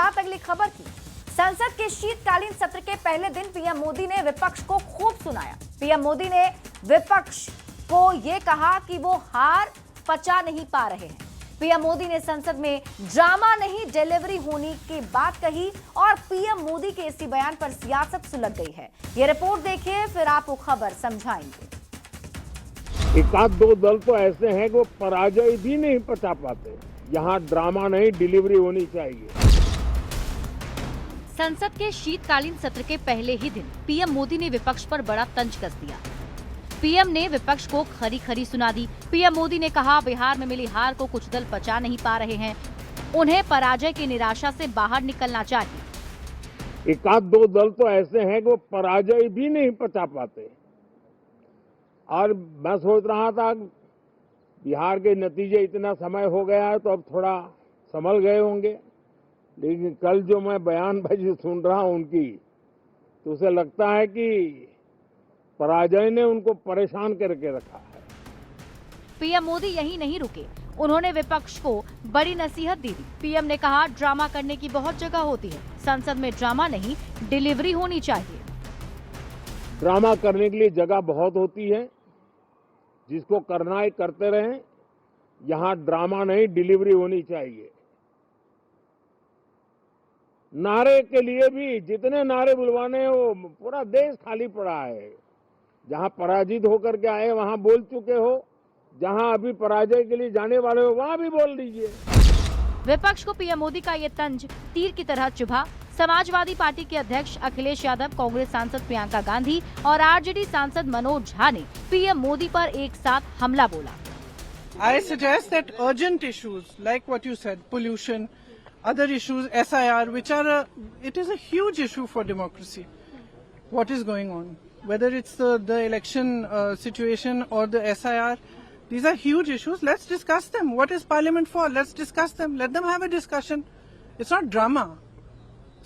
बात अगली खबर की। संसद के शीतकालीन सत्र के पहले दिन पीएम मोदी ने विपक्ष को खूब सुनाया। पीएम मोदी ने विपक्ष को यह कहा कि वो हार पचा नहीं पा रहे हैं। पीएम मोदी ने संसद में ड्रामा नहीं डिलीवरी होने की बात कही और पीएम मोदी के इसी बयान पर सियासत सुलग गई है। ये रिपोर्ट देखिए, फिर आपको खबर समझाएंगे। एक आध दो दल तो ऐसे हैं कि वो पराजय भी नहीं पचा पाते। यहाँ ड्रामा नहीं डिलीवरी होनी चाहिए। संसद के शीतकालीन सत्र के पहले ही दिन पीएम मोदी ने विपक्ष पर बड़ा तंज कस दिया। पीएम ने विपक्ष को खरी खरी सुना दी। पीएम मोदी ने कहा, बिहार में मिली हार को कुछ दल पचा नहीं पा रहे हैं, उन्हें पराजय की निराशा से बाहर निकलना चाहिए। एक आध दो दल तो ऐसे हैं कि वो पराजय भी नहीं पचा पाते। और मैं सोच रहा था बिहार के नतीजे इतना समय हो गया है तो अब थोड़ा संभल गए होंगे, लेकिन कल जो मैं बयानबाजी सुन रहा हूं उनकी, तो उसे लगता है कि पराजय ने उनको परेशान करके रखा है। पीएम मोदी यहीं नहीं रुके, उन्होंने विपक्ष को बड़ी नसीहत दी। पीएम ने कहा, ड्रामा करने की बहुत जगह होती है, संसद में ड्रामा नहीं डिलीवरी होनी चाहिए। ड्रामा करने के लिए जगह बहुत होती है, जिसको करना है करते रहें। यहाँ ड्रामा नहीं डिलीवरी होनी चाहिए। नारे के लिए भी जितने नारे बुलवाने हैं वो पूरा देश खाली पड़ा है। जहां पराजित होकर के आए वहां बोल चुके हो, जहां अभी पराजय के लिए जाने वाले हो वहां भी बोल दीजिए। विपक्ष को पीएम मोदी का ये तंज तीर की तरह चुभा। समाजवादी पार्टी के अध्यक्ष अखिलेश यादव, कांग्रेस सांसद प्रियंका गांधी और आरजेडी सांसद मनोज झा ने पीएम मोदी पर एक साथ हमला बोला। I suggest that urgent issues like what you said, pollution, other issues, SIR, which are it is a huge issue for democracy. What is going on? Whether it's the election situation or the SIR, these are huge issues. Let's discuss them. What is Parliament for? Let's discuss them. Let them have a discussion. It's not drama.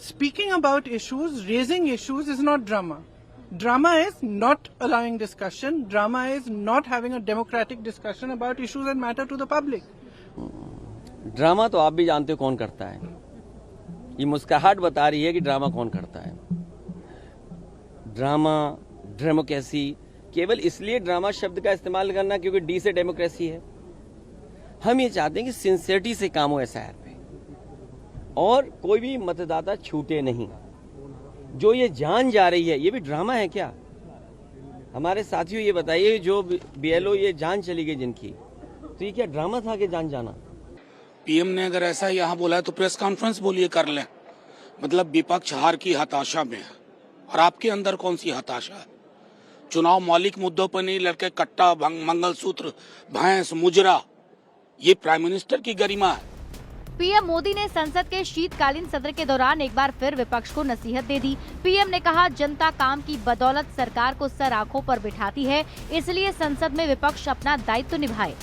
Speaking about issues, raising issues is not drama. Drama is not allowing discussion. Drama is not having a democratic discussion about issues that matter to the public. Drama तो आप भी जानते हो कौन करता है। ये मुस्कुराहट बता रही है कि ड्रामा कौन करता है। ड्रामा, डेमोक्रेसी, केवल इसलिए ड्रामा शब्द का इस्तेमाल करना क्योंकि डी से डेमोक्रेसी है। हम ये चाहते हैं कि सिंसियरिटी से काम हो एसआईआर पे और कोई भी मतदाता छूटे नहीं। जो ये जान जा रही है, ये भी ड्रामा है क्या? हमारे साथियों ये बताइए, जो बीएलओ ये जान चली गई जिनकी, तो ये क्या ड्रामा था कि जान जाना? पीएम ने अगर ऐसा यहाँ बोला है तो प्रेस कॉन्फ्रेंस बोलिए, कर लें। मतलब विपक्ष हार की हताशा में है और आपके अंदर कौन सी हताशा है? चुनाव मौलिक मुद्दों पर नहीं लड़के कट्टा, मंगलसूत्र, भैंस, मुजरा, ये प्राइम मिनिस्टर की गरिमा है। पीएम मोदी ने संसद के शीतकालीन सत्र के दौरान एक बार फिर विपक्ष को नसीहत दे दी। पीएम ने कहा, जनता काम की बदौलत सरकार को सर आंखों पर बिठाती है, इसलिए संसद में विपक्ष अपना दायित्व निभाए।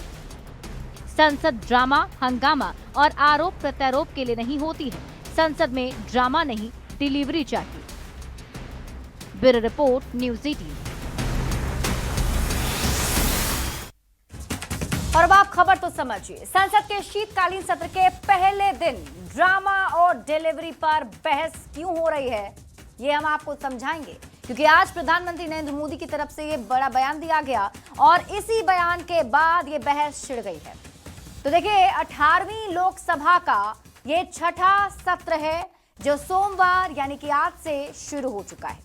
संसद ड्रामा, हंगामा और आरोप प्रत्यारोप के लिए नहीं होती है। संसद में ड्रामा नहीं डिलीवरी चाहिए। Bureau report, news 18। और अब आप खबर तो समझिए। संसद के शीतकालीन सत्र के पहले दिन ड्रामा और डिलीवरी पर बहस क्यों हो रही है, ये हम आपको समझाएंगे, क्योंकि आज प्रधानमंत्री नरेंद्र मोदी की तरफ से ये बड़ा बयान दिया गया और इसी बयान के बाद ये बहस छिड़ गई है। तो देखिए, 18वीं लोकसभा का ये छठा सत्र है जो सोमवार यानी कि आज से शुरू हो चुका है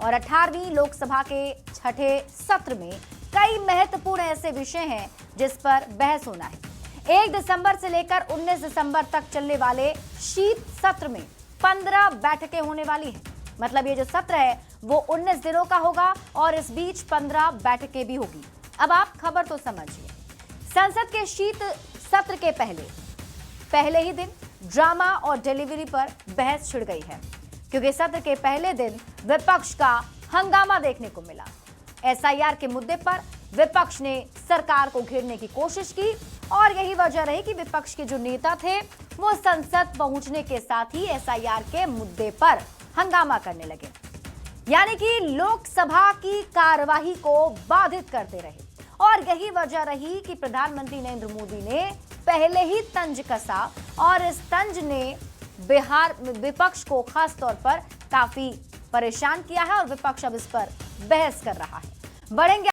और 18वीं लोकसभा के छठे सत्र में कई महत्वपूर्ण ऐसे विषय हैं जिस पर बहस होना है। 1 दिसंबर से लेकर 19 दिसंबर तक चलने वाले शीत सत्र में 15 बैठकें होने वाली हैं। मतलब ये जो सत्र है वो 19 दिनों का होगा और इस बीच 15 बैठकें भी होगी। अब आप खबर तो समझिए। संसद के शीत सत्र के पहले ही दिन ड्रामा और डिलीवरी पर बहस छिड़ गई है, क्योंकि सत्र के पहले दिन विपक्ष का हंगामा देखने को मिला। एसआईआर के मुद्दे पर विपक्ष ने सरकार को घेरने की कोशिश की और यही वजह रही कि विपक्ष के जो नेता थे वो संसद पहुंचने के साथ ही एसआईआर के मुद्दे पर हंगामा करने लगे, यानी कि लोकसभा की कार्यवाही को बाधित करते रहे। और यही वजह रही कि प्रधानमंत्री नरेंद्र मोदी ने पहले ही तंज कसा और इस तंज ने बिहार विपक्ष को खास तौर पर काफी परेशान किया है और विपक्ष अब इस पर बहस कर रहा है। बढ़ेंगे